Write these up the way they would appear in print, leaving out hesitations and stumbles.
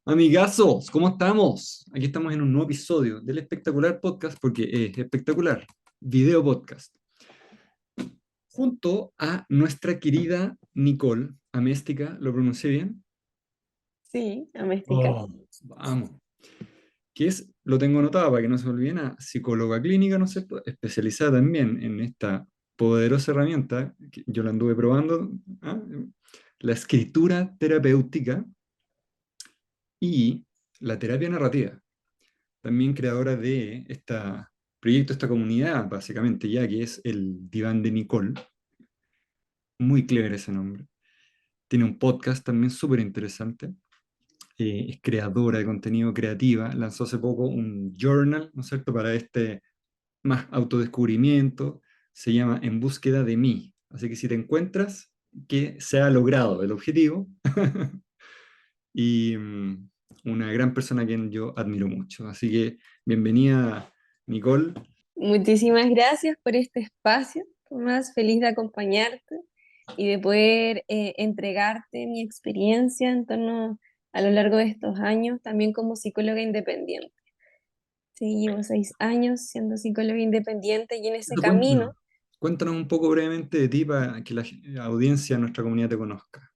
Amigazos, ¿cómo estamos? Aquí estamos en un nuevo episodio del espectacular podcast, porque es espectacular, video podcast, junto a nuestra querida Nicole Améstica. ¿Lo pronuncié bien? Sí, doméstica. Oh, vamos. Que es, lo tengo anotado para que no se me olvide nada, psicóloga clínica, ¿no es cierto? Especializada también en esta poderosa herramienta, que yo la anduve probando, ¿ah? La escritura terapéutica y la terapia narrativa. También creadora de este proyecto, esta comunidad, básicamente, ya que es el Diván de Nicole. Muy clever ese nombre. Tiene un podcast también súper interesante. Es creadora de contenido creativa. Lanzó hace poco un journal, ¿no es cierto?, para este más autodescubrimiento. Se llama En búsqueda de mí. Así que si te encuentras, que se ha logrado el objetivo. Y una gran persona a quien yo admiro mucho. Así que bienvenida, Nicole. Muchísimas gracias por este espacio. Tomás, feliz de acompañarte y de poder entregarte mi experiencia en torno a lo largo de estos años, también como psicóloga independiente. Sí, llevo 6 años siendo psicóloga independiente y en ese Cuéntanos, camino, cuéntanos un poco brevemente de ti para que la audiencia de nuestra comunidad te conozca.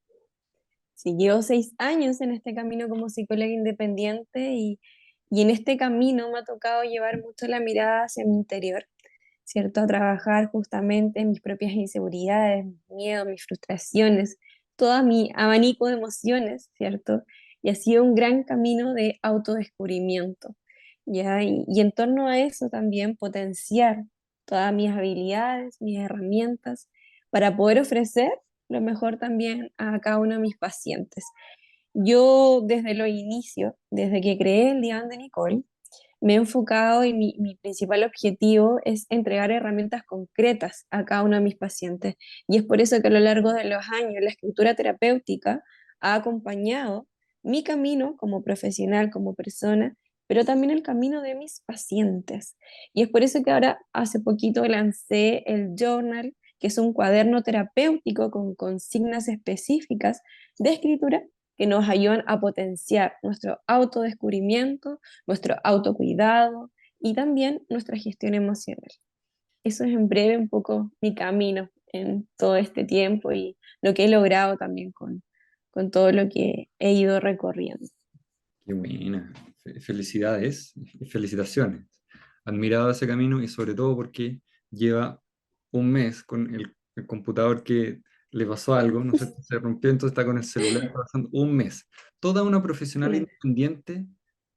sí, llevo 6 años en este camino como psicóloga independiente y en este camino me ha tocado llevar mucho la mirada hacia mi interior, ¿cierto? A trabajar justamente en mis propias inseguridades, mis miedos, mis frustraciones, todo mi abanico de emociones, ¿cierto? Y ha sido un gran camino de autodescubrimiento, ¿ya? Y en torno a eso también potenciar todas mis habilidades, mis herramientas, para poder ofrecer lo mejor también a cada uno de mis pacientes. Yo desde los inicios, desde que creé el Diván de Nicole, me he enfocado y mi principal objetivo es entregar herramientas concretas a cada uno de mis pacientes. Y es por eso que a lo largo de los años la escritura terapéutica ha acompañado mi camino como profesional, como persona, pero también el camino de mis pacientes. Y es por eso que ahora hace poquito lancé el journal, que es un cuaderno terapéutico con consignas específicas de escritura que nos ayudan a potenciar nuestro autodescubrimiento, nuestro autocuidado y también nuestra gestión emocional. Eso es en breve un poco mi camino en todo este tiempo y lo que he logrado también con todo lo que he ido recorriendo. Qué buena. Felicidades y felicitaciones. Admirado ese camino y sobre todo porque lleva un mes con el computador que le pasó algo, no sé, se rompió, entonces está con el celular trabajando un mes. Toda una profesional Sí. independiente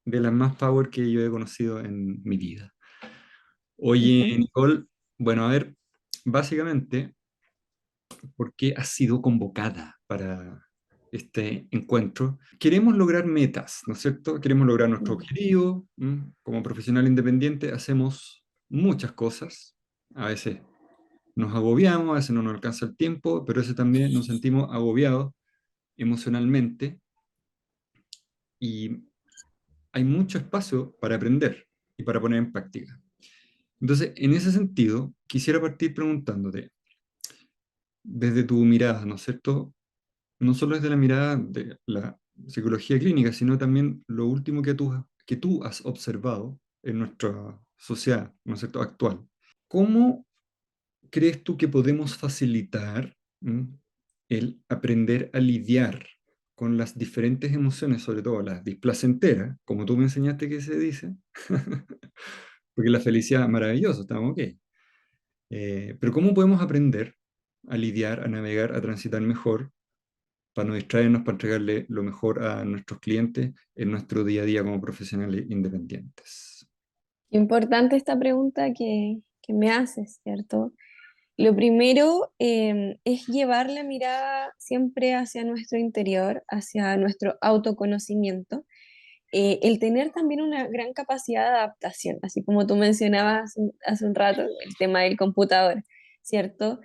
de las más power que yo he conocido en mi vida. Oye, Ujú. Nicole, bueno, a ver, básicamente, ¿por qué has sido convocada para este encuentro? Queremos lograr metas, ¿no es cierto? Queremos lograr nuestro Mm. objetivo. Como profesional independiente hacemos muchas cosas. A veces nos agobiamos, a veces no nos alcanza el tiempo, pero a veces también nos sentimos agobiados emocionalmente y hay mucho espacio para aprender y para poner en práctica. Entonces, en ese sentido, quisiera partir preguntándote, desde tu mirada, ¿no es cierto? No solo desde la mirada de la psicología clínica, sino también lo último que tú has observado en nuestra sociedad, ¿no es cierto?, actual. ¿Cómo crees tú que podemos facilitar el aprender a lidiar con las diferentes emociones, sobre todo las displacenteras, como tú me enseñaste que se dice? Porque la felicidad es maravillosa, estamos ok. Pero ¿cómo podemos aprender a lidiar, a navegar, a transitar mejor para no distraernos, para entregarle lo mejor a nuestros clientes en nuestro día a día como profesionales independientes? Importante esta pregunta que me haces, ¿cierto? Lo primero es llevar la mirada siempre hacia nuestro interior, hacia nuestro autoconocimiento, el tener también una gran capacidad de adaptación, así como tú mencionabas hace un rato el tema del computador, ¿cierto?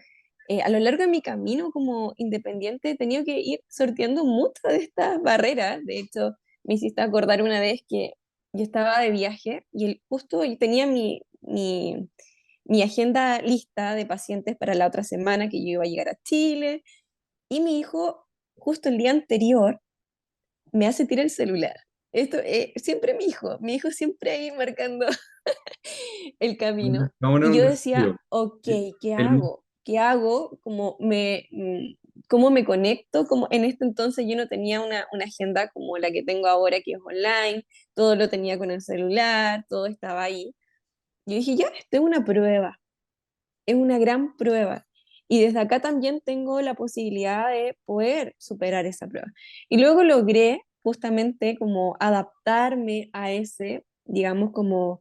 A lo largo de mi camino como independiente he tenido que ir sorteando muchas de estas barreras. De hecho, me hiciste acordar una vez que yo estaba de viaje y justo yo tenía mi agenda lista de pacientes para la otra semana que yo iba a llegar a Chile y mi hijo justo el día anterior me hace tirar el celular. Esto, siempre mi hijo siempre ahí marcando el camino. Vamos a poner Y un yo desafío. decía, ok, ¿qué El- hago? ¿Qué hago? ¿Cómo me conecto? Como en este entonces yo no tenía una agenda como la que tengo ahora, que es online, todo lo tenía con el celular, todo estaba ahí. Yo dije, ya, esto es una prueba, es una gran prueba. Y desde acá también tengo la posibilidad de poder superar esa prueba. Y luego logré justamente como adaptarme a ese, digamos, como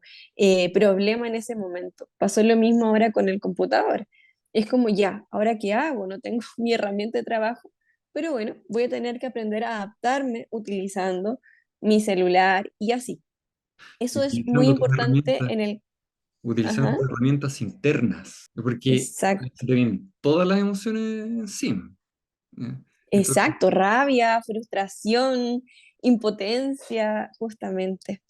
problema en ese momento. Pasó lo mismo ahora con el computador. Es como, ya, ¿ahora qué hago? No tengo mi herramienta de trabajo, pero bueno, voy a tener que aprender a adaptarme utilizando mi celular y así. Eso es muy Utilizando tus importante herramientas, en el... utilizando Ajá, tus herramientas internas, porque exacto. se te vienen todas las emociones encima. ¿Ya? Entonces, Exacto, rabia, frustración, impotencia, justamente.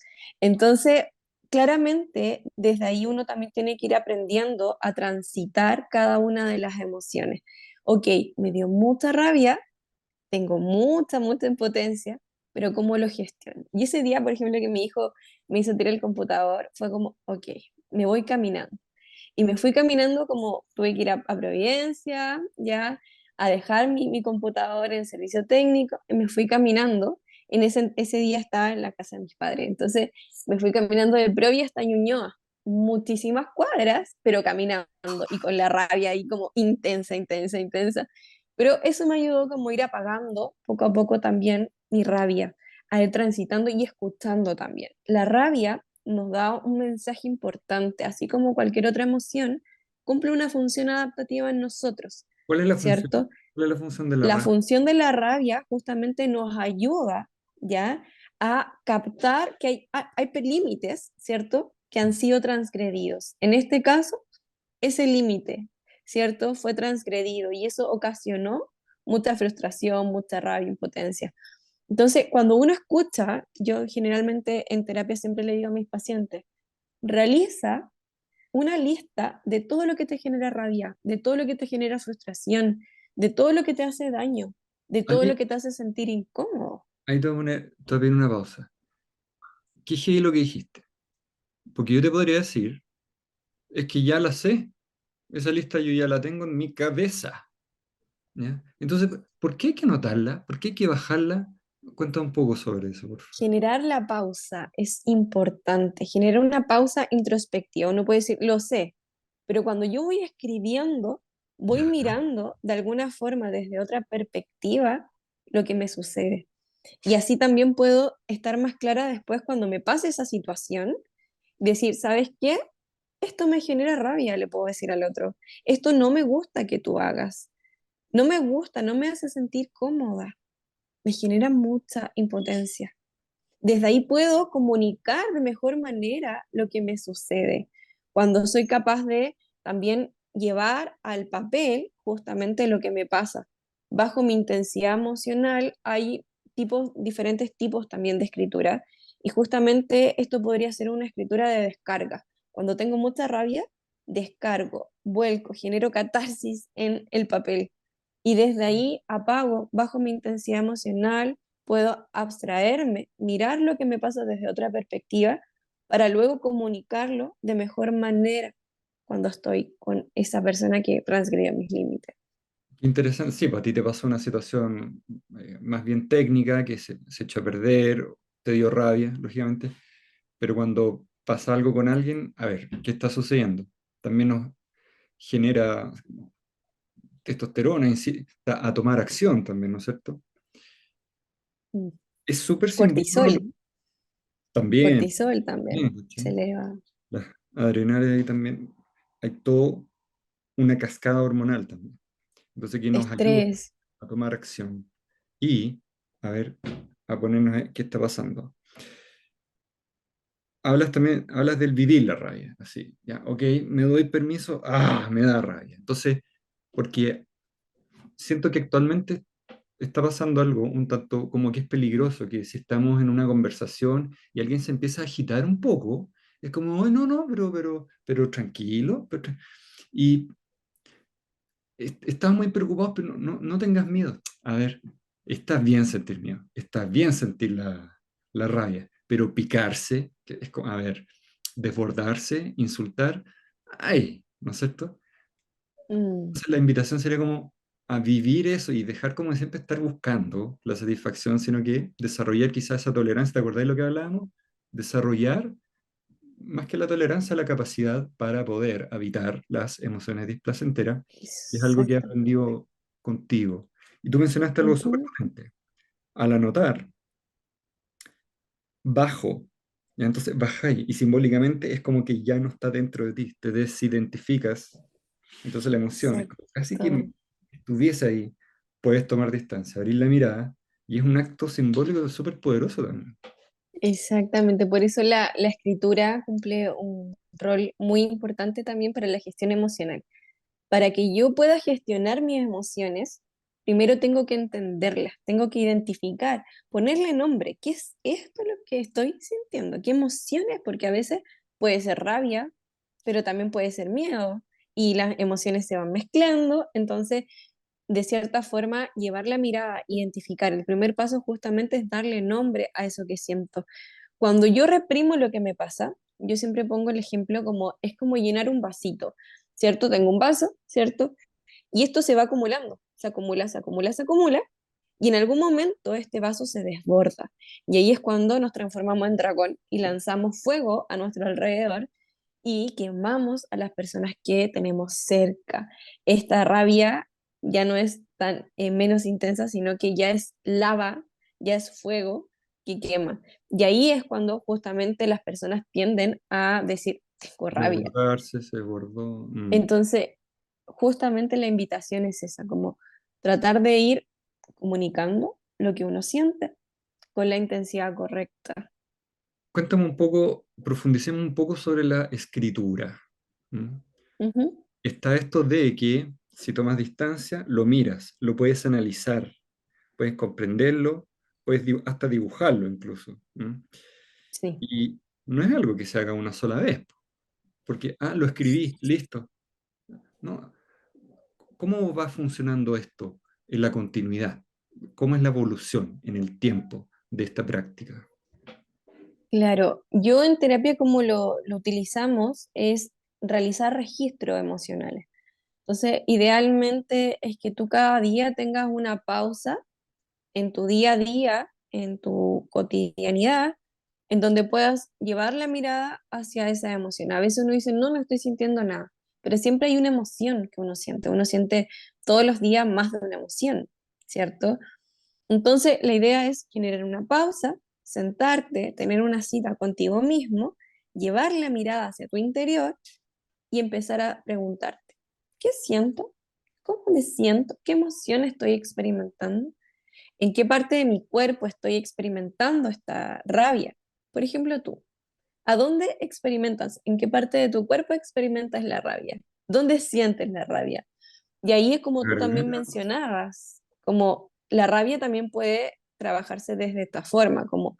Entonces, claramente, desde ahí uno también tiene que ir aprendiendo a transitar cada una de las emociones. Ok, me dio mucha rabia, tengo mucha impotencia, pero ¿cómo lo gestiono? Y ese día, por ejemplo, que mi hijo me hizo tirar el computador, fue como, ok, me voy caminando. Y me fui caminando como tuve que ir a Providencia, ya, a dejar mi computador en servicio técnico, y me fui caminando. Ese día estaba en la casa de mis padres, entonces me fui caminando de Provi hasta Ñuñoa, muchísimas cuadras, pero caminando y con la rabia ahí como intensa. Pero eso me ayudó como a ir apagando poco a poco también mi rabia, a ir transitando y escuchando también. La rabia nos da un mensaje importante, así como cualquier otra emoción, cumple una función adaptativa en nosotros, ¿cuál es la función? ¿cierto? ¿Cuál es la función de la La rabia? función de la rabia justamente nos ayuda, ¿ya? A captar que hay límites, ¿cierto? Que han sido transgredidos. En este caso, ese límite, ¿cierto? Fue transgredido y eso ocasionó mucha frustración, mucha rabia, impotencia. Entonces, cuando uno escucha, yo generalmente en terapia siempre le digo a mis pacientes, realiza una lista de todo lo que te genera rabia, de todo lo que te genera frustración, de todo lo que te hace daño, de todo Ahí, lo que te hace sentir incómodo. ahí te voy a pedir una pausa. ¿Qué es lo que dijiste? Porque yo te podría decir, es que ya la sé. Esa lista yo ya la tengo en mi cabeza. ¿Ya? Entonces, ¿por qué hay que anotarla? ¿Por qué hay que bajarla? Cuenta un poco sobre eso, por favor. Generar la pausa es importante, generar una pausa introspectiva. Uno puede decir, lo sé, pero cuando yo voy escribiendo, voy Ya. mirando de alguna forma desde otra perspectiva lo que me sucede. Y así también puedo estar más clara después cuando me pase esa situación, decir, ¿sabes qué? Esto me genera rabia, le puedo decir al otro. Esto no me gusta que tú hagas. No me gusta, no me hace sentir cómoda. Me genera mucha impotencia. Desde ahí puedo comunicar de mejor manera lo que me sucede. Cuando soy capaz de también llevar al papel justamente lo que me pasa. Bajo mi intensidad emocional hay diferentes tipos también de escritura y justamente esto podría ser una escritura de descarga. Cuando tengo mucha rabia, descargo, vuelco, genero catarsis en el papel y desde ahí apago, bajo mi intensidad emocional, puedo abstraerme, mirar lo que me pasa desde otra perspectiva para luego comunicarlo de mejor manera cuando estoy con esa persona que transgredió mis límites. Qué interesante. Sí, para ti te pasó una situación más bien técnica que se echó a perder, te dio rabia, lógicamente, pero cuando pasa algo con alguien, a ver, ¿qué está sucediendo? También nos genera testosterona, incita a tomar acción también, ¿no es cierto? Mm. Es súper simbólico Cortisol, también. cortisol también Bien, se ¿cachai? eleva. Las adrenales ahí también, hay toda una cascada hormonal también. Entonces, que nos ayuda Estrés, a tomar acción y, a ver, a ponernos, qué está pasando. Hablas también, hablas del vivir la rabia, así, ya, ok, me doy permiso, me da rabia. Entonces, porque siento que actualmente está pasando algo un tanto como que es peligroso, que si estamos en una conversación y alguien se empieza a agitar un poco, es como, "Ay, no, no, pero tranquilo, y estás muy preocupado, pero no tengas miedo. A ver, está bien sentir miedo, está bien sentir la... la rabia, pero picarse, que es como, a ver, desbordarse, insultar, ¡ay! ¿No es cierto? Mm, Entonces la invitación sería como a vivir eso y dejar como siempre estar buscando la satisfacción, sino que desarrollar quizás esa tolerancia. ¿Te acordáis de lo que hablábamos? Desarrollar, más que la tolerancia, la capacidad para poder habitar las emociones displacenteras, que es algo que he exactamente. aprendido contigo. Y tú mencionaste algo súper Ujú, potente. Al anotar, bajo, ya entonces bajáis, y simbólicamente es como que ya no está dentro de ti, te desidentificas. Entonces la emoción es como casi que exacto. estuviese ahí, puedes tomar distancia, abrir la mirada, y es un acto simbólico súper poderoso también. Exactamente, por eso la escritura cumple un rol muy importante también para la gestión emocional. Para que yo pueda gestionar mis emociones, primero tengo que entenderlas, tengo que identificar, ponerle nombre. ¿Qué es esto lo que estoy sintiendo? ¿Qué emociones? Porque a veces puede ser rabia, pero también puede ser miedo y las emociones se van mezclando. Entonces, de cierta forma, llevar la mirada, identificar. El primer paso justamente es darle nombre a eso que siento. Cuando yo reprimo lo que me pasa, yo siempre pongo el ejemplo como es como llenar un vasito, ¿cierto? Tengo un vaso, ¿cierto? Y esto se va acumulando, se acumula, se acumula, se acumula, y en algún momento este vaso se desborda. Y ahí es cuando nos transformamos en dragón y lanzamos fuego a nuestro alrededor y quemamos a las personas que tenemos cerca. Esta rabia ya no es tan menos intensa, sino que ya es lava, ya es fuego que quema. Y ahí es cuando justamente las personas tienden a decir, tengo rabia. Desbordarse, se desbordó. Entonces, justamente la invitación es esa, como tratar de ir comunicando lo que uno siente con la intensidad correcta. Cuéntame un poco, profundicemos un poco sobre la escritura. ¿Mm? Ujú. Está esto de que si tomas distancia, lo miras, lo puedes analizar, puedes comprenderlo, puedes hasta dibujarlo incluso. ¿Mm? Sí, Y no es algo que se haga una sola vez, porque, lo escribí, listo. No, ¿cómo va funcionando esto en la continuidad? ¿Cómo es la evolución en el tiempo de esta práctica? claro. Yo en terapia como lo utilizamos es realizar registros emocionales. Entonces, idealmente es que tú cada día tengas una pausa en tu día a día, en tu cotidianidad, en donde puedas llevar la mirada hacia esa emoción. A veces uno dice, no, no estoy sintiendo nada, pero siempre hay una emoción que uno siente. Uno siente todos los días más de una emoción, ¿cierto? Entonces, la idea es generar una pausa, sentarte, tener una cita contigo mismo, llevar la mirada hacia tu interior y empezar a preguntarte, ¿qué siento? ¿Cómo me siento? ¿Qué emoción estoy experimentando? ¿En qué parte de mi cuerpo estoy experimentando esta rabia? Por ejemplo, tú, ¿a dónde experimentas? ¿En qué parte de tu cuerpo experimentas la rabia? ¿Dónde sientes la rabia? Y ahí es como tú también Garganta. mencionabas, como la rabia también puede trabajarse desde esta forma, como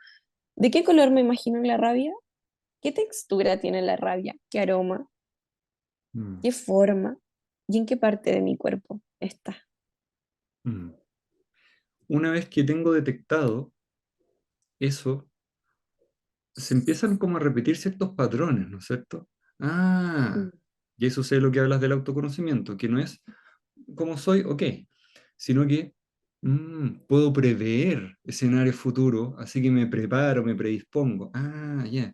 ¿de qué color me imagino la rabia? ¿Qué textura tiene la rabia? ¿Qué aroma? Mm, ¿Qué forma? ¿Y en qué parte de mi cuerpo está? mm. Una vez que tengo detectado eso, se empiezan como a repetir ciertos patrones, ¿no es cierto? Mm, Y eso sé lo que hablas del autoconocimiento, que no es como soy, ok, sino que puedo prever escenarios futuros, así que me preparo, me predispongo. Ya.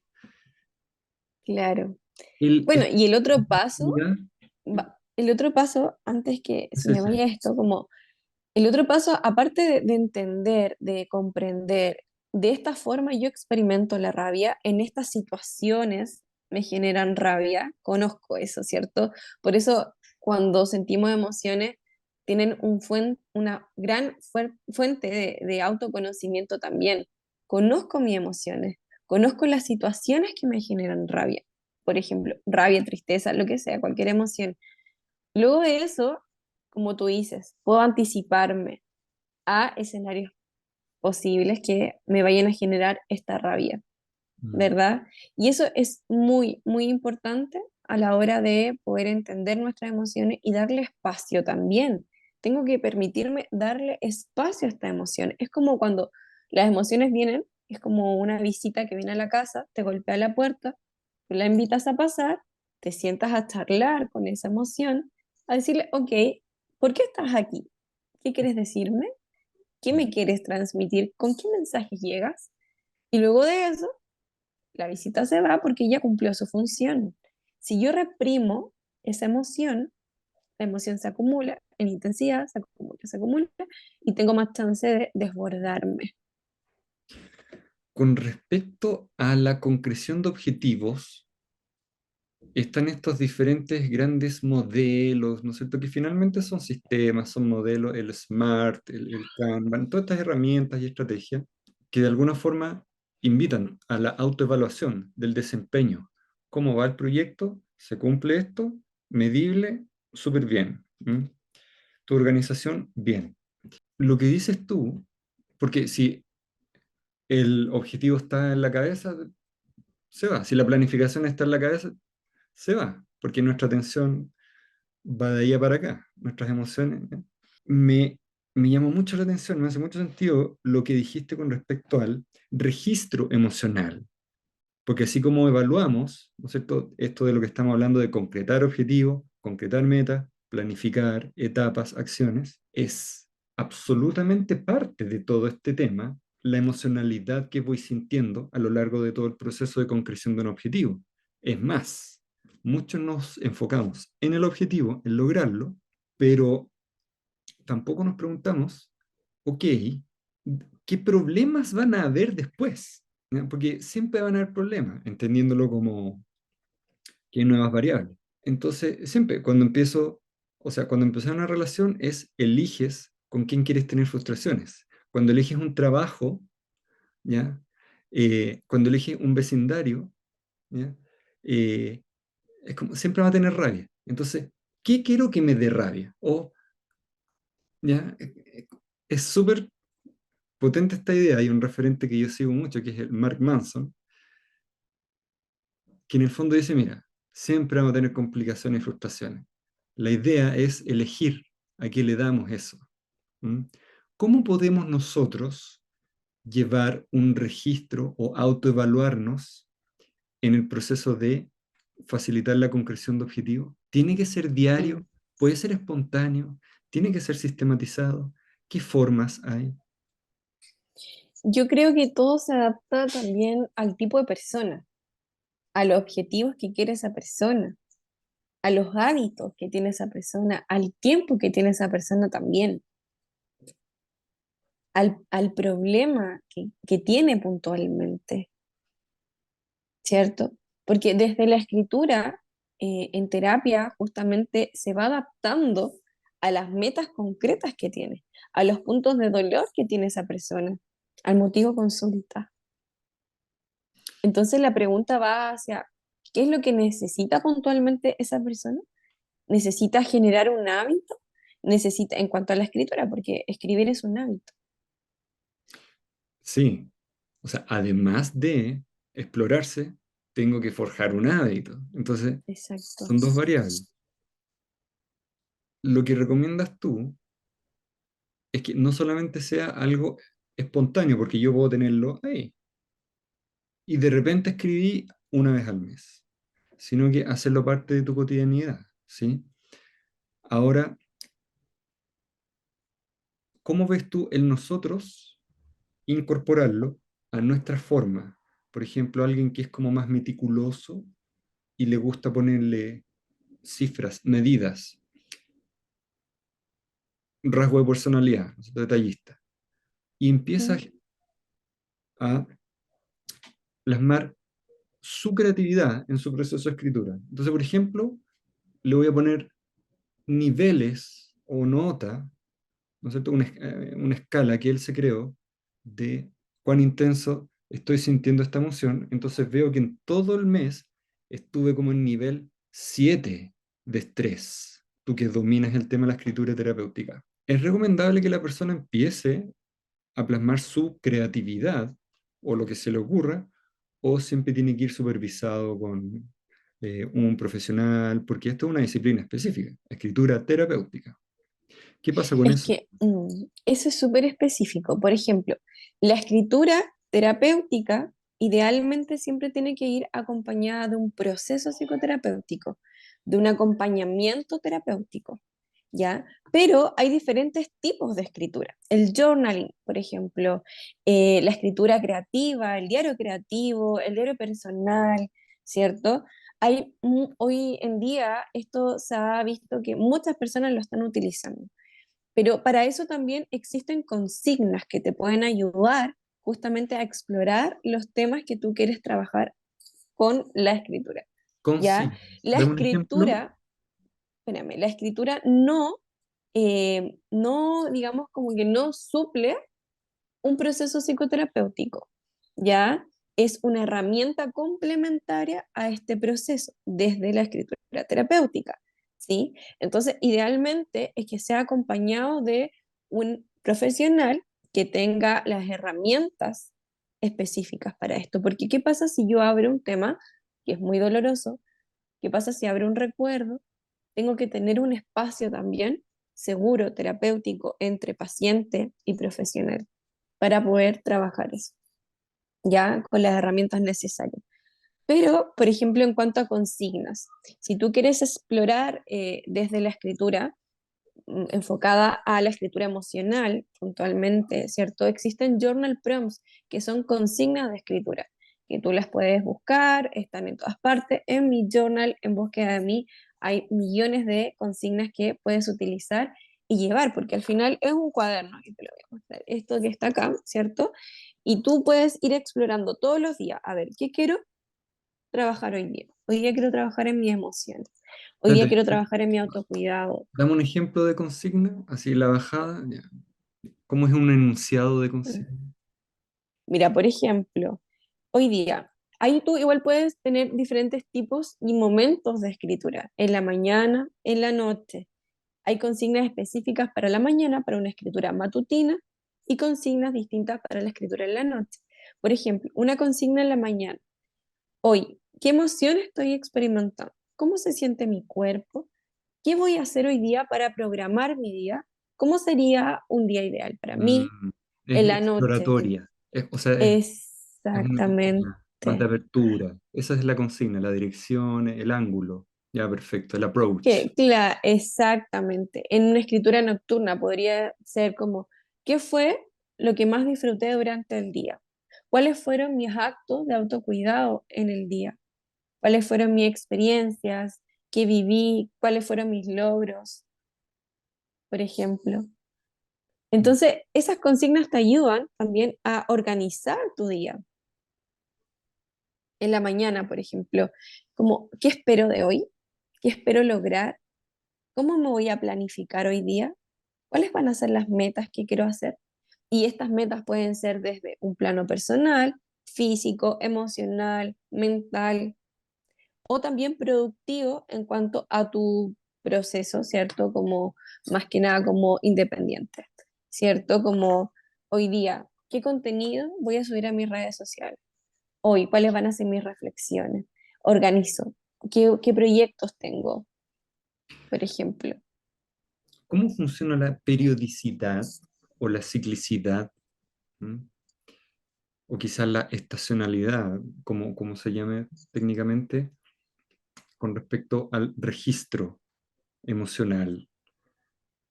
claro. El, Bueno, es- y el otro paso, ya, el otro paso, antes que se sí, me sí. vaya esto, como el otro paso, aparte de entender, de comprender, de esta forma yo experimento la rabia, en estas situaciones me generan rabia, conozco eso, ¿cierto? Por eso cuando sentimos emociones, tienen una gran fuente de autoconocimiento también. Conozco mis emociones, conozco las situaciones que me generan rabia. Por ejemplo, rabia, tristeza, lo que sea, cualquier emoción. Luego de eso, como tú dices, puedo anticiparme a escenarios posibles que me vayan a generar esta rabia, Mm, ¿verdad? Y eso es muy, muy importante a la hora de poder entender nuestras emociones y darle espacio también. Tengo que permitirme darle espacio a esta emoción. Es como cuando las emociones vienen, es como una visita que viene a la casa, te golpea la puerta, tú la invitas a pasar, te sientas a charlar con esa emoción, a decirle, ok, ¿por qué estás aquí? ¿Qué quieres decirme? ¿Qué me quieres transmitir? ¿Con qué mensajes llegas? Y luego de eso, la visita se va porque ya cumplió su función. Si yo reprimo esa emoción, la emoción se acumula en intensidad, se acumula, y tengo más chance de desbordarme. Con respecto a la concreción de objetivos, están estos diferentes grandes modelos, ¿no es cierto? Que finalmente son sistemas, son modelos, el SMART, el Kanban, todas estas herramientas y estrategias que de alguna forma invitan a la autoevaluación del desempeño. ¿Cómo va el proyecto? ¿Se cumple esto? Medible, súper bien. ¿Mm? Tu organización, bien. Lo que dices tú, porque si el objetivo está en la cabeza, se va. Si la planificación está en la cabeza, se va, porque nuestra atención va de allá para acá, nuestras emociones. ¿Eh? Me, me llamó mucho la atención, me hace mucho sentido lo que dijiste con respecto al registro emocional, porque así como evaluamos, ¿no es cierto?, esto de lo que estamos hablando de concretar objetivos, concretar metas, planificar etapas, acciones, es absolutamente parte de todo este tema la emocionalidad que voy sintiendo a lo largo de todo el proceso de concreción de un objetivo. Es más, muchos nos enfocamos en el objetivo, en lograrlo, pero tampoco nos preguntamos, ok, ¿qué problemas van a haber después? ¿Ya? Porque siempre van a haber problemas, entendiéndolo como que hay nuevas variables. Entonces, siempre cuando empiezo, o sea, cuando empezar una relación es eliges con quién quieres tener frustraciones. Cuando eliges un trabajo, ¿ya? Cuando eliges un vecindario, ¿ya? Eh, es como, siempre va a tener rabia. Entonces, ¿qué quiero que me dé rabia? O, ¿ya? Es súper potente esta idea. Hay un referente que yo sigo mucho, que es el Mark Manson, que en el fondo dice, mira, siempre vamos a tener complicaciones y frustraciones. La idea es elegir a qué le damos eso. ¿Mm? ¿Cómo podemos nosotros llevar un registro o autoevaluarnos en el proceso de facilitar la concreción de objetivos? ¿Tiene que ser diario? Mm. ¿Puede ser espontáneo? ¿Tiene que ser sistematizado? ¿Qué formas hay? Yo creo que todo se adapta también al tipo de persona, a los objetivos que quiere esa persona, a los hábitos que tiene esa persona, al tiempo que tiene esa persona también, al problema que tiene puntualmente, ¿cierto? Porque desde la escritura, en terapia, justamente se va adaptando a las metas concretas que tiene, a los puntos de dolor que tiene esa persona, al motivo consulta. Entonces la pregunta va hacia, ¿qué es lo que necesita puntualmente esa persona? ¿Necesita generar un hábito? Necesita, en cuanto a la escritura, porque escribir es un hábito. Sí, o sea, además de explorarse, tengo que forjar un hábito. Entonces, Exacto. son dos variables. Lo que recomiendas tú es que no solamente sea algo espontáneo, porque yo puedo tenerlo ahí, y de repente escribí una vez al mes, sino que hacerlo parte de tu cotidianidad, ¿sí? Ahora, ¿cómo ves tú el nosotros incorporarlo a nuestra forma? Por ejemplo, alguien que es como más meticuloso y le gusta ponerle cifras, medidas, rasgo de personalidad, ¿no es cierto?, detallista, y empieza Mm. a plasmar su creatividad en su proceso de escritura. Entonces, por ejemplo, le voy a poner niveles o nota, ¿no es cierto?, una escala que él se creó de cuán intenso estoy sintiendo esta emoción. Entonces veo que en todo el mes estuve como en nivel 7 de estrés. Tú que dominas el tema de la escritura terapéutica. Es recomendable que la persona empiece a plasmar su creatividad o lo que se le ocurra, o siempre tiene que ir supervisado con un profesional, porque esto es una disciplina específica, escritura terapéutica. ¿Qué pasa con Es eso? que eso es súper específico. Por ejemplo, la escritura terapéutica idealmente siempre tiene que ir acompañada de un proceso psicoterapéutico, de un acompañamiento terapéutico, ¿ya? Pero hay diferentes tipos de escritura. El journaling, por ejemplo, la escritura creativa, el diario creativo, el diario personal, ¿cierto? Hoy en día esto se ha visto que muchas personas lo están utilizando. Pero para eso también existen consignas que te pueden ayudar justamente a explorar los temas que tú quieres trabajar con la escritura. ¿Ya? Consignas. La Dame un ejemplo. escritura, espérame, la escritura no, digamos, como que no suple un proceso psicoterapéutico, ¿ya? Es una herramienta complementaria a este proceso desde la escritura terapéutica, ¿sí? Entonces, idealmente es que sea acompañado de un profesional que tenga las herramientas específicas para esto, porque ¿qué pasa si yo abro un tema que es muy doloroso? ¿Qué pasa si abro un recuerdo? Tengo que tener un espacio también seguro, terapéutico, entre paciente y profesional para poder trabajar eso, ya con las herramientas necesarias. Pero, por ejemplo, en cuanto a consignas, si tú quieres explorar desde la escritura, enfocada a la escritura emocional, puntualmente, ¿cierto? Existen journal prompts, que son consignas de escritura, que tú las puedes buscar, están en todas partes. En mi journal, en búsqueda de mí, hay millones de consignas que puedes utilizar y llevar, porque al final es un cuaderno, que te lo voy a mostrar, esto que está acá, ¿cierto? Y tú puedes ir explorando todos los días, a ver, ¿qué quiero trabajar hoy día? Hoy día quiero trabajar en mis emociones, hoy día Espérate, quiero trabajar en mi autocuidado. dame un ejemplo de consigna, así la bajada. Ya. ¿Cómo es un enunciado de consigna? Mira, por ejemplo, hoy día, ahí tú igual puedes tener diferentes tipos y momentos de escritura, en la mañana, en la noche. Hay consignas específicas para la mañana, para una escritura matutina, y consignas distintas para la escritura en la noche. Por ejemplo, una consigna en la mañana. Hoy, ¿qué emoción estoy experimentando? ¿Cómo se siente mi cuerpo? ¿Qué voy a hacer hoy día para programar mi día? ¿Cómo sería un día ideal para mí? Mm, es En la noche. exploratoria. O sea, es más de Exactamente. apertura. Esa es la consigna, la dirección, el ángulo. Ya, perfecto, el approach. Exactamente. En una escritura nocturna podría ser como, ¿qué fue lo que más disfruté durante el día? ¿Cuáles fueron mis actos de autocuidado en el día? ¿Cuáles fueron mis experiencias? ¿Qué viví? ¿Cuáles fueron mis logros, por ejemplo? Entonces, esas consignas te ayudan también a organizar tu día. En la mañana, por ejemplo, como, ¿qué espero de hoy? ¿Qué espero lograr? ¿Cómo me voy a planificar hoy día? ¿Cuáles van a ser las metas que quiero hacer? Y estas metas pueden ser desde un plano personal, físico, emocional, mental o también productivo en cuanto a tu proceso, ¿cierto? Como más que nada como independiente, ¿cierto? Como hoy día, ¿qué contenido voy a subir a mis redes sociales? Hoy, ¿cuáles van a ser mis reflexiones? Organizo. ¿Qué proyectos tengo, por ejemplo? ¿Cómo funciona la periodicidad o la ciclicidad? ¿Mm? O quizás la estacionalidad, como se llame técnicamente, con respecto al registro emocional.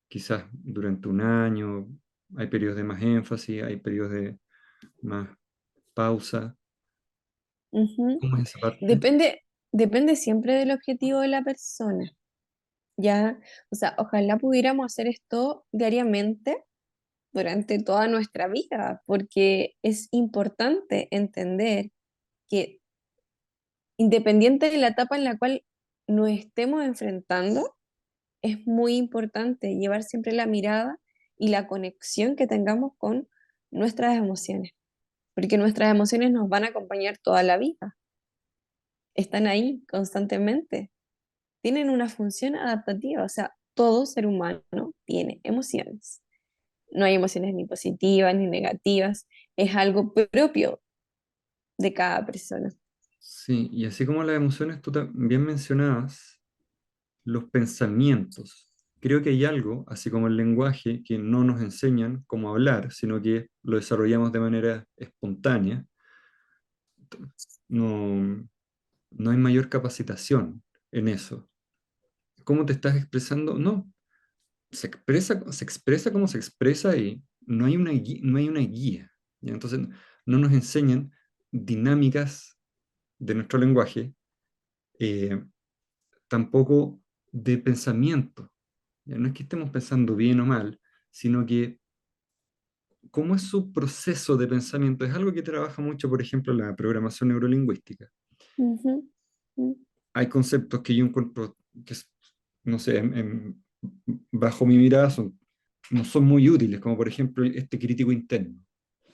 Quizás durante un año hay periodos de más énfasis, hay periodos de más pausa. Ujú. ¿Cómo es esa parte? Depende siempre del objetivo de la persona, ¿ya? O sea, ojalá pudiéramos hacer esto diariamente durante toda nuestra vida, porque es importante entender que independiente de la etapa en la cual nos estemos enfrentando, es muy importante llevar siempre la mirada y la conexión que tengamos con nuestras emociones, porque nuestras emociones nos van a acompañar toda la vida, están ahí constantemente, tienen una función adaptativa, o sea, todo ser humano tiene emociones. No hay emociones ni positivas ni negativas, es algo propio de cada persona. Sí, y así como las emociones, tú también mencionabas los pensamientos. creo que hay algo, así como el lenguaje, que no nos enseñan cómo hablar, sino que lo desarrollamos de manera espontánea. No, no hay mayor capacitación en eso. ¿Cómo te estás expresando? No, se expresa como se expresa y no hay una guía, no hay una guía. ¿Ya? Entonces, no nos enseñan dinámicas de nuestro lenguaje, eh, tampoco de pensamiento. ¿Ya? No es que estemos pensando bien o mal, sino que cómo es su proceso de pensamiento. Es algo que trabaja mucho, por ejemplo, la programación neurolingüística. Ujú, ujú, Hay conceptos que yo encuentro que, no sé, bajo mi mirada no son muy útiles, como por ejemplo este crítico interno.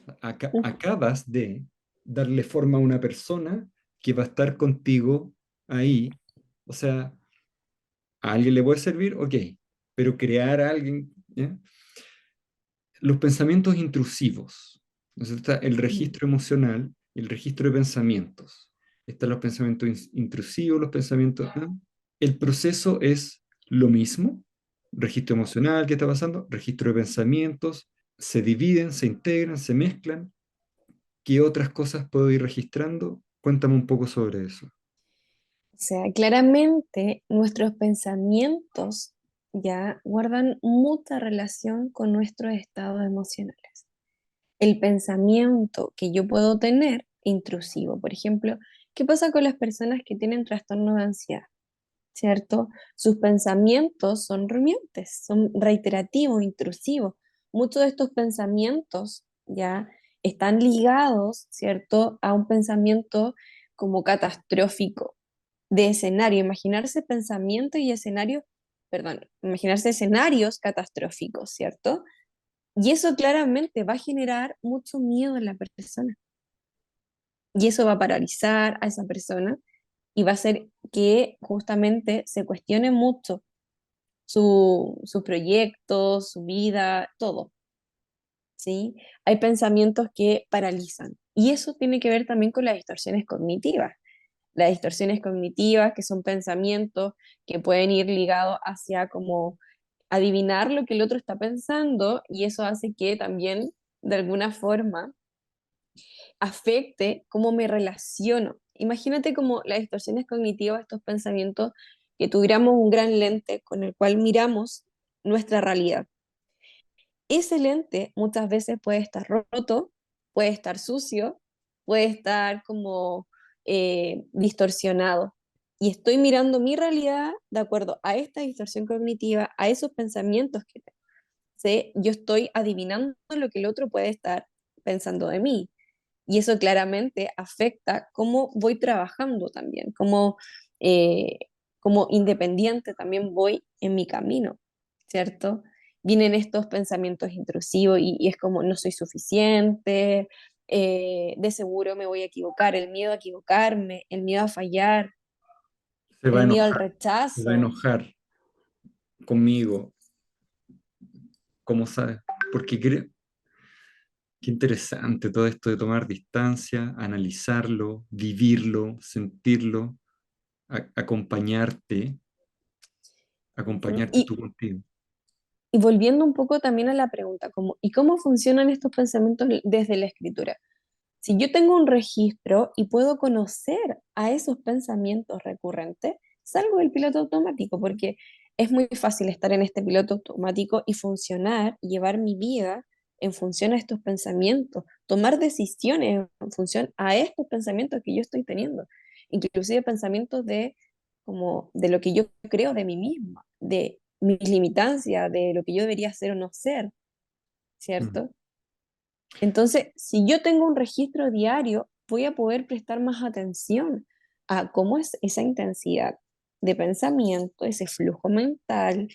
ujú. Acabas de darle forma a una persona que va a estar contigo ahí. O sea, a alguien le puede servir, ok, pero crear a alguien, ¿ya? Los pensamientos intrusivos. Entonces está el Mm. registro emocional y el registro de pensamientos. Están los pensamientos intrusivos, los pensamientos... ¿ah? El proceso es lo mismo. Registro emocional, ¿qué está pasando? Registro de pensamientos. Se dividen, se integran, se mezclan. ¿Qué otras cosas puedo ir registrando? Cuéntame un poco sobre eso. O sea, claramente nuestros pensamientos ya guardan mucha relación con nuestros estados emocionales. El pensamiento que yo puedo tener intrusivo, por ejemplo, ¿qué pasa con las personas que tienen trastorno de ansiedad? ¿Cierto? Sus pensamientos son rumiantes, son reiterativos, intrusivos. Muchos de estos pensamientos ya están ligados, ¿cierto?, a un pensamiento como catastrófico, de escenario, imaginarse pensamientos y escenarios, perdón, imaginarse escenarios catastróficos, ¿cierto? Y eso claramente va a generar mucho miedo en la persona. Y eso va a paralizar a esa persona y va a hacer que justamente se cuestione mucho su proyecto, su vida, todo, ¿sí? Hay pensamientos que paralizan. Y eso tiene que ver también con las distorsiones cognitivas. Las distorsiones cognitivas, que son pensamientos que pueden ir ligados hacia como adivinar lo que el otro está pensando y eso hace que también, de alguna forma, afecte cómo me relaciono. Imagínate como las distorsiones cognitivas, estos pensamientos, que tuviéramos un gran lente con el cual miramos nuestra realidad. Ese lente muchas veces puede estar roto, puede estar sucio, puede estar como distorsionado. Y estoy mirando mi realidad de acuerdo a esta distorsión cognitiva, a esos pensamientos que tengo. ¿Sí? Yo estoy adivinando lo que el otro puede estar pensando de mí. Y eso claramente afecta cómo voy trabajando también, eh, como independiente también voy en mi camino, ¿cierto? Vienen estos pensamientos intrusivos y es como no soy suficiente, de seguro me voy a equivocar, el miedo a equivocarme, el miedo a fallar, Se va a el miedo al enojar, se va a rechazo. enojar conmigo, ¿cómo sabes? Porque qué interesante todo esto de tomar distancia, analizarlo, vivirlo, sentirlo, acompañarte, Ujú. acompañarte tú contigo. Y volviendo un poco también a la pregunta, como, ¿y cómo funcionan estos pensamientos desde la escritura? Si yo tengo un registro y puedo conocer a esos pensamientos recurrentes, salgo del piloto automático, porque es muy fácil estar en este piloto automático y funcionar, y llevar mi vida en función a estos pensamientos, tomar decisiones en función a estos pensamientos que yo estoy teniendo, inclusive pensamientos de como de lo que yo creo de mí misma, de mis limitancias, de lo que yo debería ser o no ser, Mm. ¿cierto? Entonces, si yo tengo un registro diario, voy a poder prestar más atención a cómo es esa intensidad de pensamiento, ese flujo mental,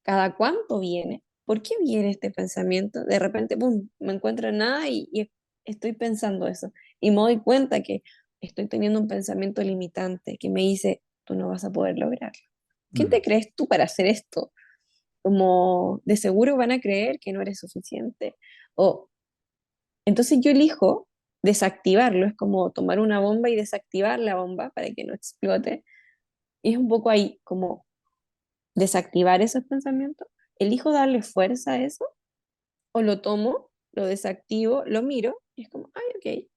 cada cuánto viene, por qué viene este pensamiento. De repente, pum, me encuentro en nada y estoy pensando eso. Y me doy cuenta que estoy teniendo un pensamiento limitante que me dice, tú no vas a poder lograrlo. ¿Quién te Mm. crees tú para hacer esto? Como de seguro van a creer que no eres suficiente. O entonces yo elijo desactivarlo, es como tomar una bomba y desactivar la bomba para que no explote. Y es un poco ahí, como desactivar esos pensamientos, elijo darle fuerza a eso, o lo tomo, lo desactivo, lo miro, y es como, ay, ok,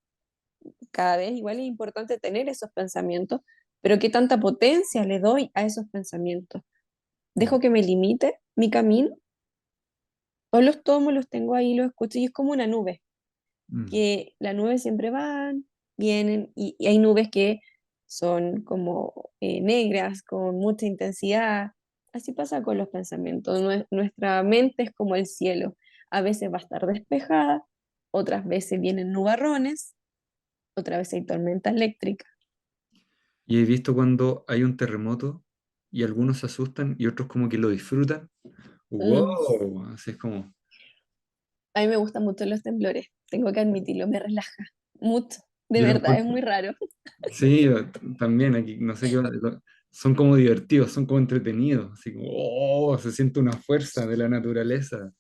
cada vez igual es importante tener esos pensamientos, pero ¿qué tanta potencia le doy a esos pensamientos? Mm, ¿Dejo que me limite mi camino? ¿O los tomo, los tengo ahí, los escucho? Y es como una nube, mm. que las nubes siempre van, vienen, y hay nubes que son como negras, con mucha intensidad. Así pasa con los pensamientos. Nuestra mente es como el cielo. A veces va a estar despejada, otras veces vienen nubarrones, otras veces hay tormenta eléctrica. Y he visto cuando hay un terremoto y algunos se asustan y otros como que lo disfrutan. Mm, ¡Wow! Así es como, A mí me gustan mucho los temblores, tengo que admitirlo, me relaja mucho. De yo lo verdad, es encuentro. muy raro. Sí, también aquí, no sé qué, son como divertidos, son como entretenidos, así como, ¡oh! Se siente una fuerza de la naturaleza.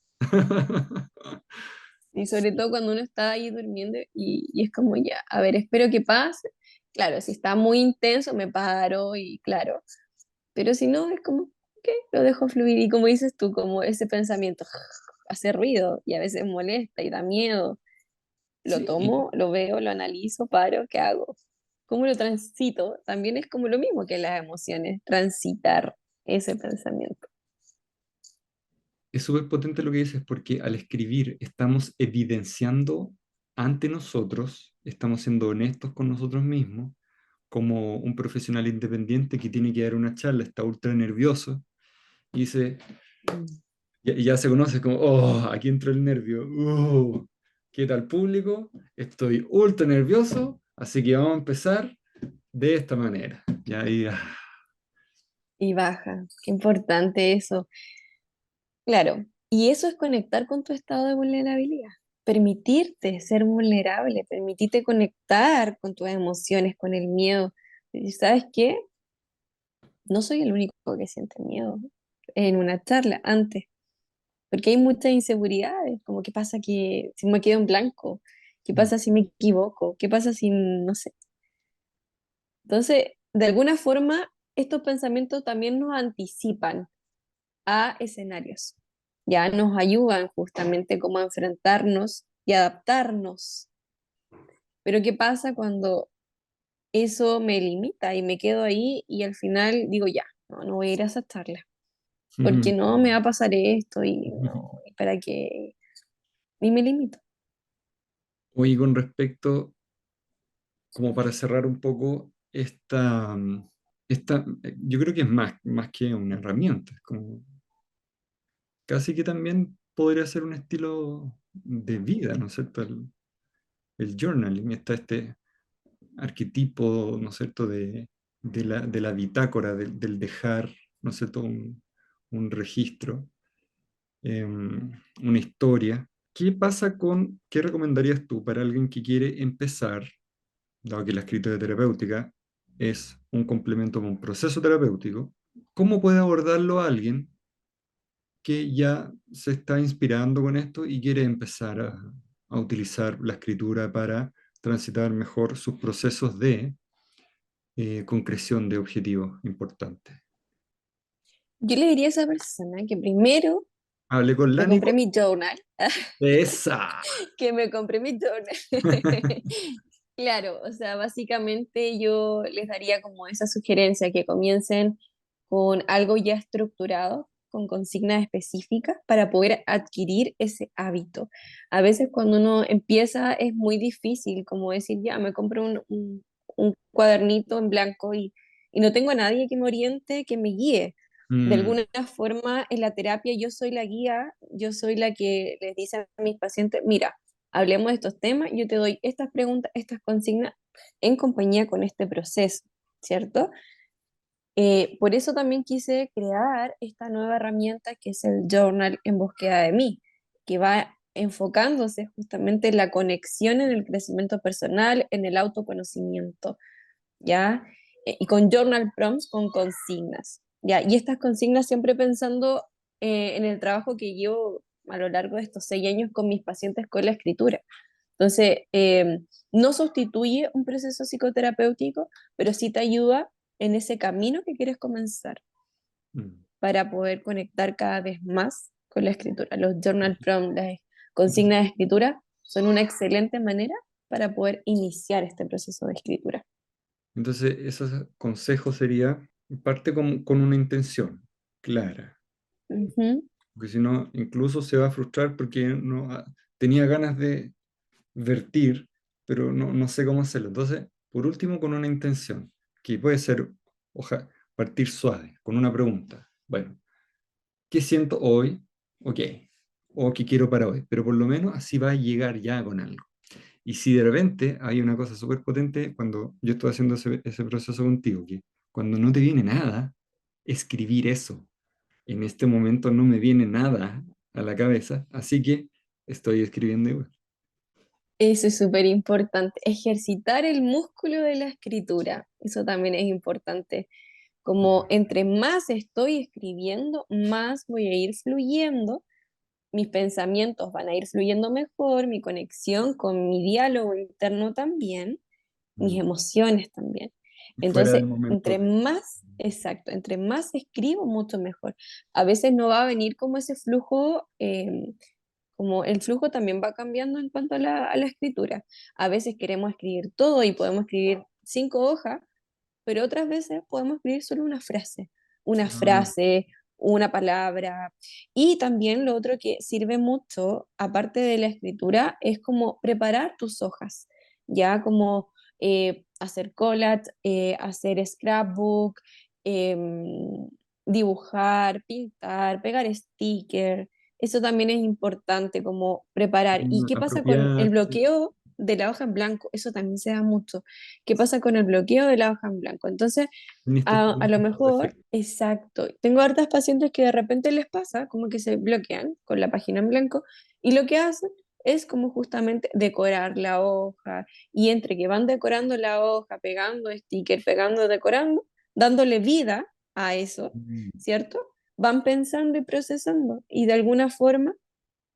Y sobre todo cuando uno está ahí durmiendo y es como ya, a ver, espero que pase. Claro, si está muy intenso me paro y claro, pero si no es como, ok, lo dejo fluir y como dices tú, como ese pensamiento hace ruido y a veces molesta y da miedo, lo Sí, tomo, lo veo, lo analizo, paro, ¿qué hago? ¿Cómo lo transito? También es como lo mismo que las emociones, transitar ese pensamiento. es súper potente lo que dices porque al escribir estamos evidenciando ante nosotros, estamos siendo honestos con nosotros mismos, como un profesional independiente que tiene que dar una charla, está ultra nervioso y dice, Mm. ya se conoce como, oh, aquí entró el nervio, ¿qué tal público? Estoy ultra nervioso, así que vamos a empezar de esta manera. Ya, Y baja, qué importante eso. Claro, y eso es conectar con tu estado de vulnerabilidad, permitirte ser vulnerable, permitirte conectar con tus emociones, con el miedo. Y ¿sabes qué? No soy el único que siente miedo en una charla antes, porque hay muchas inseguridades, como qué pasa que si me quedo en blanco, qué mm, pasa si me equivoco, qué pasa si no sé. Entonces, de alguna forma, estos pensamientos también nos anticipan a escenarios. Ya nos ayudan justamente como a enfrentarnos y adaptarnos. Pero ¿qué pasa cuando eso me limita y me quedo ahí y al final digo, ya, no voy a ir a esa charla, porque no me va a pasar esto y no, ¿y para qué? Y me limito. Oye, con respecto, como para cerrar un poco, yo creo que es más que una herramienta, es como casi que también podría ser un estilo de vida, ¿no es cierto? El journaling, está este arquetipo, ¿no es cierto?, de la bitácora, del dejar, ¿no es cierto?, un registro, una historia. ¿Qué recomendarías tú para alguien que quiere empezar, dado que la escritura terapéutica es un complemento con un proceso terapéutico? ¿Cómo puede abordarlo alguien que ya se está inspirando con esto y quiere empezar a utilizar la escritura para transitar mejor sus procesos de concreción de objetivos importantes? Yo le diría a esa persona que primero Hablé con me Lani. compré mi journal, Esa. que me compré mi journal. Claro, o sea, básicamente yo les daría como esa sugerencia, que comiencen con algo ya estructurado, con consignas específicas para poder adquirir ese hábito. A veces cuando uno empieza es muy difícil, como decir, ya, me compro un cuadernito en blanco y no tengo a nadie que me oriente, que me guíe. De Mm, alguna forma, en la terapia yo soy la guía, yo soy la que les dice a mis pacientes, mira, hablemos de estos temas, yo te doy estas preguntas, estas consignas en compañía con este proceso, ¿cierto? Por eso también quise crear esta nueva herramienta que es el Journal en búsqueda de mí, que va enfocándose justamente en la conexión, en el crecimiento personal, en el autoconocimiento, ¿ya? Y con journal prompts, con consignas, ¿ya? Y estas consignas siempre pensando en el trabajo que llevo a lo largo de estos 6 años con mis pacientes con la escritura. Entonces, no sustituye un proceso psicoterapéutico, pero sí te ayuda en ese camino que quieres comenzar, mm. para poder conectar cada vez más con la escritura. Los journal prompts, las Entonces, consignas de escritura, son una excelente manera para poder iniciar este proceso de escritura. entonces, ese consejo sería, parte con una intención clara, Ujú. porque si no, incluso se va a frustrar porque no, tenía ganas de vertir, pero no sé cómo hacerlo. Entonces, por último, con una intención, que puede ser partir suave, con una pregunta. Bueno, ¿qué siento hoy? Ok, o qué quiero para hoy, pero por lo menos así va a llegar ya con algo. Y si de repente hay una cosa súper potente, cuando yo estoy haciendo ese proceso contigo, que cuando no te viene nada, escribir eso. En este momento no me viene nada a la cabeza, así que estoy escribiendo igual. Eso es súper importante. Ejercitar el músculo de la escritura. Eso también es importante. Como entre más estoy escribiendo, más voy a ir fluyendo, mis pensamientos van a ir fluyendo mejor, mi conexión con mi diálogo interno también, mis Mm. emociones también. Fuera del Entonces, momento. entre más, exacto, entre más escribo, mucho mejor. A veces no va a venir como ese flujo, como el flujo también va cambiando en cuanto a la escritura. A veces queremos escribir todo y podemos escribir 5 hojas, pero otras veces podemos escribir solo una Ah, frase, una palabra. Y también lo otro que sirve mucho, aparte de la escritura, es como preparar tus hojas, ya como hacer collage, hacer scrapbook, dibujar, pintar, pegar sticker. Eso también es importante, como preparar. ¿Y qué pasa con el apropiarse. bloqueo de la hoja en blanco? Eso también se da mucho. ¿Qué pasa con el bloqueo de la hoja en blanco? Entonces, a lo Tenés estos mejor, defectos. exacto, tengo hartas pacientes que de repente les pasa como que se bloquean con la página en blanco y lo que hacen es como justamente decorar la hoja y entre que van decorando la hoja, pegando sticker, pegando, decorando, dándole vida a eso, Mm. ¿cierto? Van pensando y procesando y de alguna forma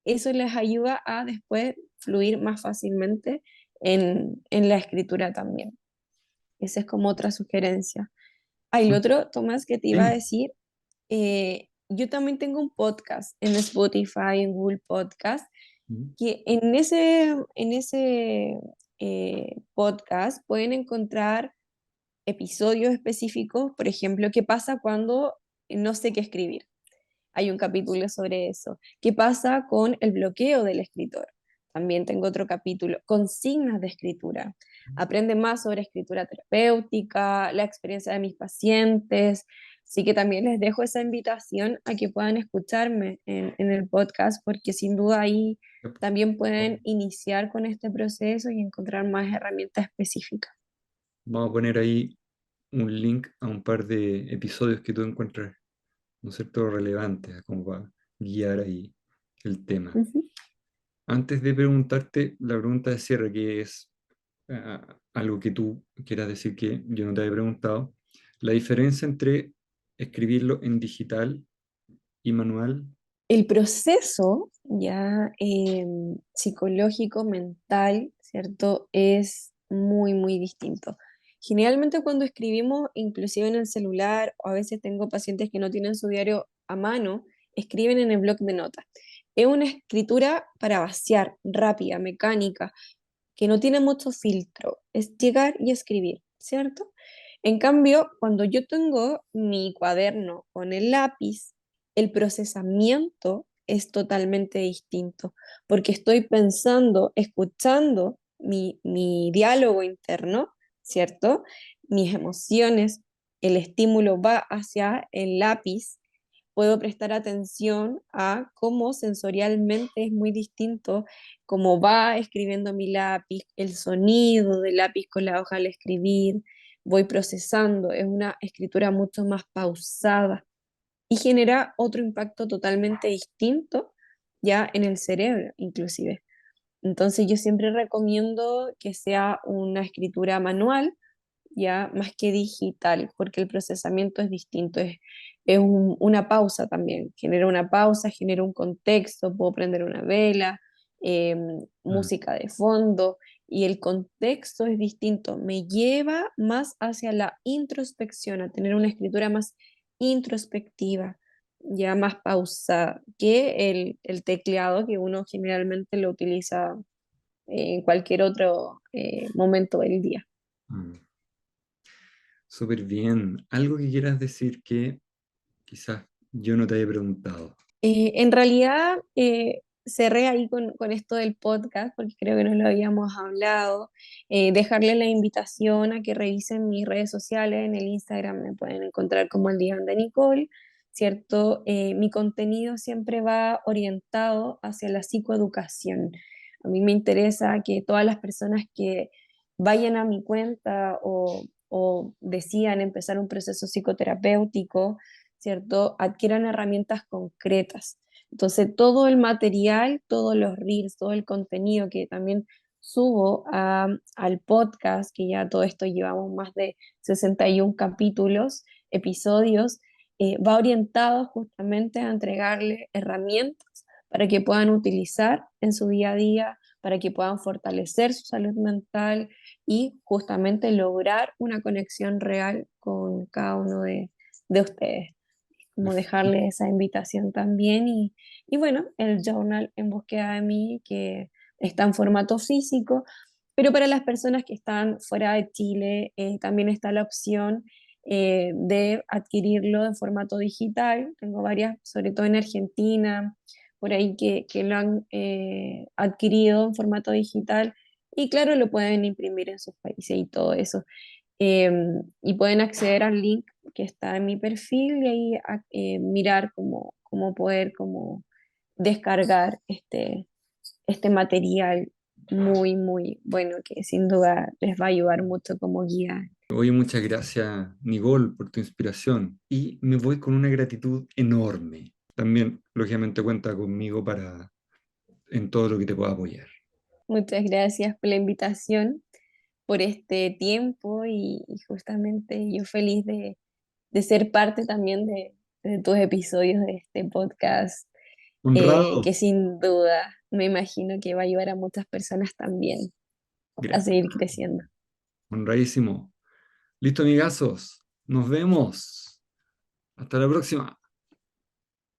eso les ayuda a después fluir más fácilmente en la escritura también. Esa es como otra sugerencia. Hay Son- otro, Tomás, que te iba a Sí. decir, yo también tengo un podcast en Spotify, en Google Podcast, Mm. que en ese podcast pueden encontrar episodios específicos, por ejemplo, qué pasa cuando no sé qué escribir. Hay un capítulo sobre eso. ¿Qué pasa con el bloqueo del escritor? También tengo otro capítulo, consignas de escritura. Aprende más sobre escritura terapéutica, la experiencia de mis pacientes. Así que también les dejo esa invitación a que puedan escucharme en el podcast, porque sin duda ahí también pueden iniciar con este proceso y encontrar más herramientas específicas. Vamos a poner ahí un link a un par de episodios que tú encuentras, ¿no es cierto?, relevantes, como para guiar ahí el tema. Ujú. Antes de preguntarte la pregunta de cierre, que es algo que tú quieras decir que yo no te había preguntado, la diferencia entre escribirlo en digital y manual. El proceso ya psicológico, mental, ¿cierto? Es muy, muy distinto. Generalmente cuando escribimos, inclusive en el celular, o a veces tengo pacientes que no tienen su diario a mano, escriben en el bloc de notas. Es una escritura para vaciar, rápida, mecánica, que no tiene mucho filtro. Es llegar y escribir, ¿cierto? En cambio, cuando yo tengo mi cuaderno con el lápiz, el procesamiento es totalmente distinto, porque estoy pensando, escuchando mi diálogo interno, ¿cierto? Mis emociones, el estímulo va hacia el lápiz, puedo prestar atención a cómo sensorialmente es muy distinto cómo va escribiendo mi lápiz, el sonido del lápiz con la hoja al escribir, voy procesando, es una escritura mucho más pausada y genera otro impacto totalmente distinto ya en el cerebro, inclusive. Entonces yo siempre recomiendo que sea una escritura manual, ya más que digital, porque el procesamiento es distinto, es una pausa también, genera una pausa, genera un contexto, puedo prender una vela, Mm. música de fondo, y el contexto es distinto, me lleva más hacia la introspección, a tener una escritura más introspectiva, ya más pausada que el teclado que uno generalmente lo utiliza en cualquier otro momento del día. Mm, súper bien. ¿Algo que quieras decir que quizás yo no te haya preguntado? En realidad, cerré ahí con esto del podcast, porque creo que no lo habíamos hablado. Dejarle la invitación a que revisen mis redes sociales. En el Instagram me pueden encontrar como el Diván de Nicole, ¿cierto? Mi contenido siempre va orientado hacia la psicoeducación. A mí me interesa que todas las personas que vayan a mi cuenta o decidan empezar un proceso psicoterapéutico, ¿cierto? Adquieran herramientas concretas. Entonces, todo el material, todos los reels, todo el contenido que también subo al podcast, que ya todo esto llevamos más de 61 capítulos, episodios, va orientado justamente a entregarle herramientas para que puedan utilizar en su día a día, para que puedan fortalecer su salud mental y justamente lograr una conexión real con cada uno de ustedes, como dejarle esa invitación también. Y bueno, el journal en búsqueda de mí, que está en formato físico, pero para las personas que están fuera de Chile, también está la opción de adquirirlo en formato digital. Tengo varias, sobre todo en Argentina, por ahí que lo han adquirido en formato digital. Y claro, lo pueden imprimir en sus países y todo eso. Y pueden acceder al link que está en mi perfil y ahí mirar cómo poder como descargar este material muy, muy bueno que sin duda les va a ayudar mucho como guía. Oye, muchas gracias, Nicole, por tu inspiración. Y me voy con una gratitud enorme. También, lógicamente, cuenta conmigo para en todo lo que te pueda apoyar. Muchas gracias por la invitación, por este tiempo y justamente yo feliz de ser parte también de tus episodios de este podcast, Honrado. que sin duda me imagino que va a ayudar a muchas personas también a Gracias. seguir creciendo. Honradísimo. Listo, amigazos. Nos vemos. Hasta la próxima.